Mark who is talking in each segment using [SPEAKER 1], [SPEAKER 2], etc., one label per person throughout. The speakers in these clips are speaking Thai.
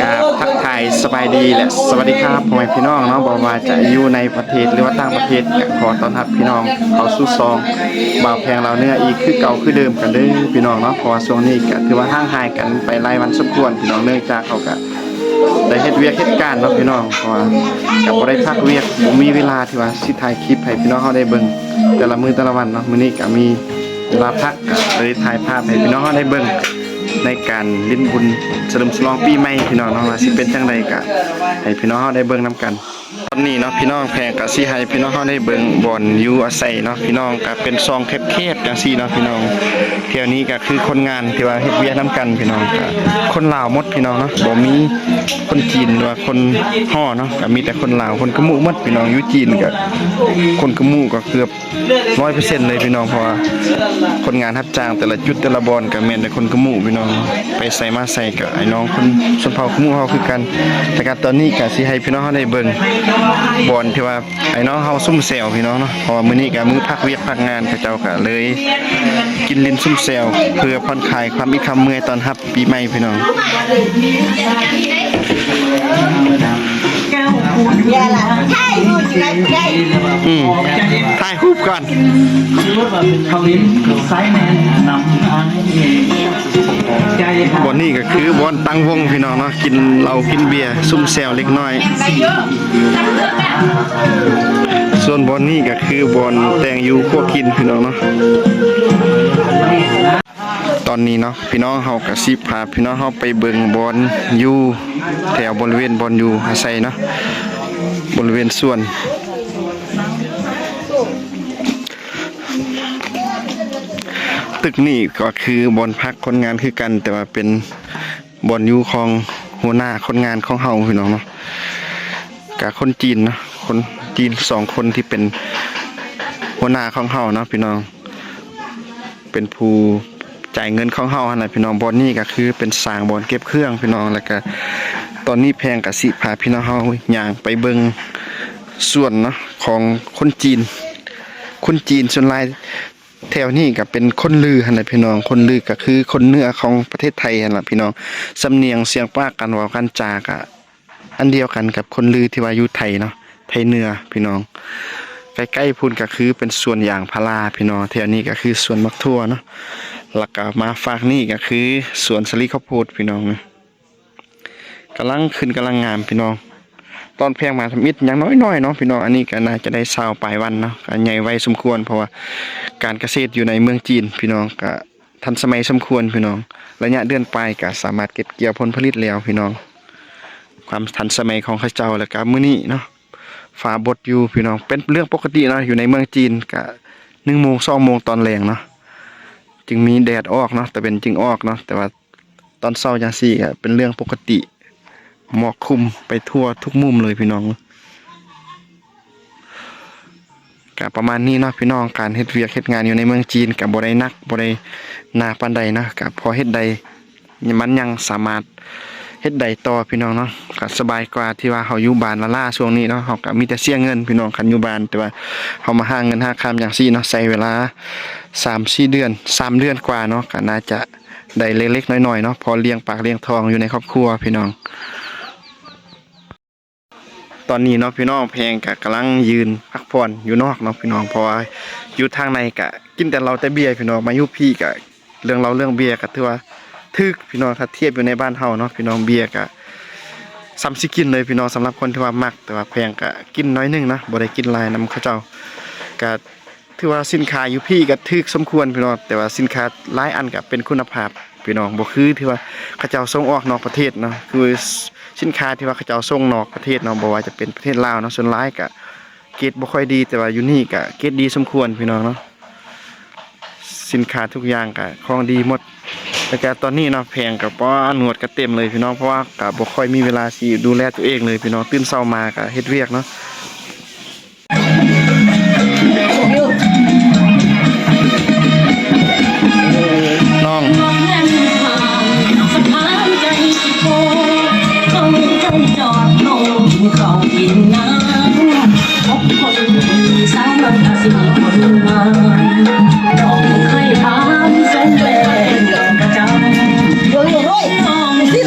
[SPEAKER 1] กราบทักทายสบายดีและสวัสดีครับพ่อแม่พี่น้องเนาะบอกว่าจะอยู่ในประเทศหรือว่าต่างประเทศขอต้อนรับพี่น้องเขาสู่ซองบ่าวแพงเราเนื้ออีกคือเก่าคือเดิมกันเด้อพี่น้องเนาะเพราะว่าช่วงนี้ก็ถือว่าห่างหายกันไปหลายวันสมควรพี่น้องเนื่องจากเขาก็ได้เฮ็ดเวียกเฮ็ดการเนาะพี่น้องเพราะว่าก็บ่ได้พักเวียกบ่มีเวลาที่ว่าสิถ่ายคลิปให้พี่น้องเฮาได้เบิ่งแต่ละมื้อแต่ละวันเนาะมื้อนี้ก็มีเวลาพักก็เลยถ่ายภาพให้พี่น้องเฮาได้เบิ่งในการลิ้นบุญเฉลิมฉลองปีใหม่พี่น้องเนาะว่าสิเป็นจังไดก็ให้พี่น้องเฮาได้เบิ่งนํกันตอนนี้เนาะพี่น้องแพงก็สิให้พี่น้องเฮาได้เบิ่งบ่อนอยู่อาศัยเนาะพี่น้องก็เป็นซองแคบๆจังซี่เนาะพี่น้องแถวนี้ก็คือคนงานที่ว่าเฮ็ดเวียกนํกันพี่น้องก็คนลาวหมดพี่น้องเนาะบ่มีคนจีนหรือว่าคนฮ้อเนาะก็มีแต่คนลาวคนกะหมู่หมดพี่น้องอยู่จีนก็คนกะหมู่ก็เกือบ 100% เลยพี่น้องเพราะว่าคนงานรับจ้างแต่ละจุดแต่ละบอนก็แม่นแต่คนกะหมู่พี่น้องไปใส่มาใส่ก็ไอ้น้องคนชนเผ่ากะหมู่เฮาคือกันแต่ก็ตอนนี้ก็สิให้พี่น้องเฮาได้เบิ่งบอนที่ว่าไอ้น้องเฮาซุ่มแซวพี่น้องเนาะเพราะว่ามื้อนี้ก็มื้อพักเวียกพักงานเขาเจ้าก็เลยกินลิ้นซุ่มแซวเพื่อผ่อนคลายความมีความเมื่อยตอนรับปีใหม่พี่น้องถ่ายรูปก่อนบอนนี่ก็คือบอนตั้งวงพี่น้องเนาะกินเหล้ากินเบียร์ซุ่มแซวเล็กน้อยส่วนบอนนี่ก็คือบอนแต่งอยู่พวกกินพี่น้องเนาะตอนนี้เนาะพี่น้องเฮาก็สิพาพี่น้องเฮาไปเบิ่งบอนอยู่แถวบริเวณบอนอยู่อาศัยเนาะบริเวณสวนตึกนี่ก็คือบอนพักคนงานคือกันแต่ว่าเป็นบอนอยู่ของหัวหน้าคนงานของเฮาพี่น้องเนาะกับคนจีนเนาะคนจีน2คนที่เป็นหัวหน้าของเฮาเนาะพี่น้องเป็นผู้จ่ายเงินของเฮาหั่นน่ะพี่น้องบอนนี่ก็คือเป็นสร้างบอนเก็บเครื่องพี่น้องแล้วก็ตอนนี้แพงก็สิพาพี่น้องเฮาย่างไปเบิ่งส่วนเนาะของคนจีนส่วนหลายแถวนี้ก็เป็นคนลือหั่นน่ะพี่น้องคนลือก็คือคนเหนือของประเทศไทยหั่นล่ะพี่น้องสำเนียงเสียงปากกันเว้ากันจาก็อันเดียวกันกับคนลือที่ว่าอยู่ไทยเนาะไทยเหนือพี่น้องใกล้ๆพุ่นก็คือเป็นสวนยางพาราพี่น้องแถวนี้ก็คือสวนมักทั่วเนาะแล้วก็มาฝากนี่ก็คือสวนสลีข้าวโพดพี่น้องกำลังขึ้นกำลังงามพี่น้องตอนแพงมาทำอิดอย่างน้อยๆเนาะพี่น้องอันนี้ก็น่าจะได้20ปลายวันเนาะก็ใหญ่ไวสมควรเพราะว่าการเกษตรอยู่ในเมืองจีนพี่น้องก็ทันสมัยสมควรพี่น้องระยะเดือนปลายก็สามารถเก็บเกี่ยวผลผลิตแล้วพี่น้องความทันสมัยของเขาเจ้าแล้วก็มื้อนี้เนาะฟ้าบดอยู่พี่น้องเป็นเรื่องปกติเนาะอยู่ในเมืองจีนก็1 โมง 2 โมงตอนแลงเนาะจึงมีแดดออกเนาะแต่เป็นจึงออกเนาะแต่ว่าตอนเช้าจังซี่ก็เป็นเรื่องปกติหมอกคลุมไปทั่วทุกมุมเลยพี่น้องก็ประมาณนี้เนาะพี่น้องการเฮ็ดเวียกเฮ็ดงานอยู่ในเมืองจีนก็บ่ได้หนักบ่ได้หนักปานใดนะก็พอเฮ็ดได้มันยังสามารถเฮ็ดได้ต่อพี่น้องเนาะก็สบายกว่าที่ว่าเฮาอยู่บ้านละล่าช่วงนี้เนาะเฮาก็มีแต่เสียเงินพี่น้องคันอยู่บ้านแต่ว่าเฮามาหาเงินหาค่าจังซี่เนาะใช้เวลา 3-4 เดือน3 เดือนกว่าเนาะก็น่าจะได้เล็กๆน้อยๆเนาะพอเลี้ยงปากเลี้ยงท้องอยู่ในครอบครัวพี่น้องตอนนี้เนาะพี่น้องแพงก็กำลังยืนพักผ่อนอยู่นอกเนาะพี่น้องเพราะว่าอยู่ทางในก็กินแต่เราแต่เบียร์พี่น้องมาอยู่พี่ก็เรื่องเบียร์ก็ถือว่าทึกพี่น้องถ้าเทียบอยู่ในบ้านเฮาเนาะพี่น้องเบียร์ก็ซ้ำสิกินเลยพี่น้องสำหรับคนที่ว่ามักแต่ว่าแพงก็กินน้อยนึงนะบ่ได้กินหลายนำเขาเจ้าก็ถือว่าสินค้าอยู่พี่ก็ทึกสมควรพี่น้องแต่ว่าสินค้าหลายอันก็เป็นคุณภาพพี่น้องบ่คือที่ว่าเขาเจ้าส่งออกนอกประเทศเนาะคือสินค้าที่ว่าเขาเจ้าส่งนอกประเทศเนาะบ่ว่าจะเป็นประเทศลาวเนาะส่วนหลายก็เกรดบ่ค่อยดีแต่ว่าอยู่นี่ก็เกรดดีสมควรพี่น้องเนาะสินค้าทุกอย่างก็ของดีหมดแต่ตอนนี้เนาะแพงกับป้อนหนวดก็เต็มเลยพี่น้องเพราะว่าก็บ่ค่อยมีเวลาสิดูแลตัวเองเลยพี่น้องตื่นเช้ามาก็เฮ็ดเวียกเนาะน้องเขากินน้ำคนสาวเราสิคนมาน้องเคยถามสมเป็นประจำน้องสิ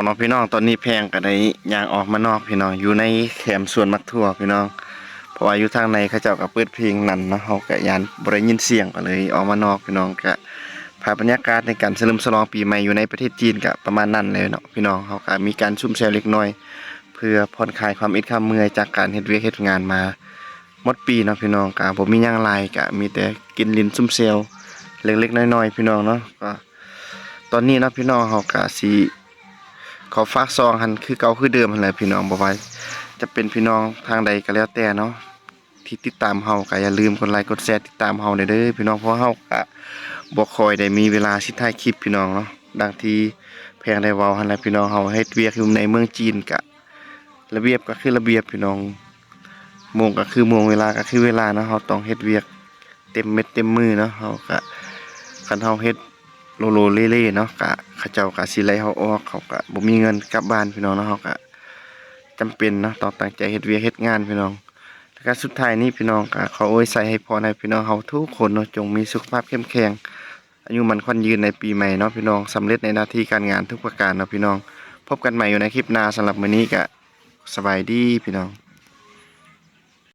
[SPEAKER 1] เนาะพี่น้องตอนนี้แพงก็ได้ย่างออกมานอกพี่น้องอยู่ในแคมป์สวนมักทั่วพี่น้องเพราะว่าอยู่ทางในเขาเจ้าก็เปิดเพลงนั่นเนาะเฮาก็ยานบ่ได้ยินเสียงก็เลยออกมานอกพี่น้องก็ภาพบรรยากาศในการเฉลิมฉลองปีใหม่อยู่ในประเทศจีนก็ประมาณนั้นเลยเนาะพี่น้องเฮาก็มีการซุ่มแซวเล็กน้อย เพื่อผ่อนคลายความอิดความเมื่อยจากการเฮ็ดเวียกเฮ็ดงานมาหมดปีเนาะพี่น้องก็บ่มีหยังหลายก็มีแต่กินลิ้นซุ่มแซวเล็กๆน้อยๆพี่น้องเนาะก็ตอนนี้เนาะพี่น้องเฮาก็สิขอฝากซองหันคือเก่าคือเดิมหั่นแหละพี่น้องบ่ว่าจะเป็นพี่น้องทางใดก็แล้วแต่เนาะที่ติดตามเฮาก็อย่าลืมกดไลค์กดแชร์ติดตามเฮาเด้อพี่น้องเพราะเฮาก็บ่ค่อยได้มีเวลาสิถ่ายคลิปพี่น้องเนาะดังที่แพงได้เว้าหั่นแหละพี่น้องเฮาเฮ็ดเวียกอยู่ในเมืองจีนก็ระเบียบก็คือระเบียบพี่น้องโมงก็คือโมงเวลาก็คือเวลาเนาะเฮาต้องเฮ็ดเวียกเต็มเม็ดเต็มมือเนาะเฮาก็คันเฮาเฮ็ดโลโลเล่ๆเนาะก็เขาเจ้าก็สิไล่เฮาออกเขาก็บ่มีเงินกลับบ้านพี่น้องเนาะเฮาก็จำเป็นเนาะต้องตั้งใจเฮ็ดเวียกเฮ็ดงานพี่น้องแล้วก็สุดท้ายนี้พี่น้องก็ขออวยใส่ให้พรให้พี่น้องเฮาทุกคนเนาะจงมีสุขภาพเข้มแข็งอายุมันขวัญยืนในปีใหม่เนาะพี่น้องสำเร็จในหน้าที่การงานทุกประการเนาะพี่น้องพบกันใหม่อยู่ในคลิปหน้าสำหรับมื้อนี้ก็สบายดีพี่น้อง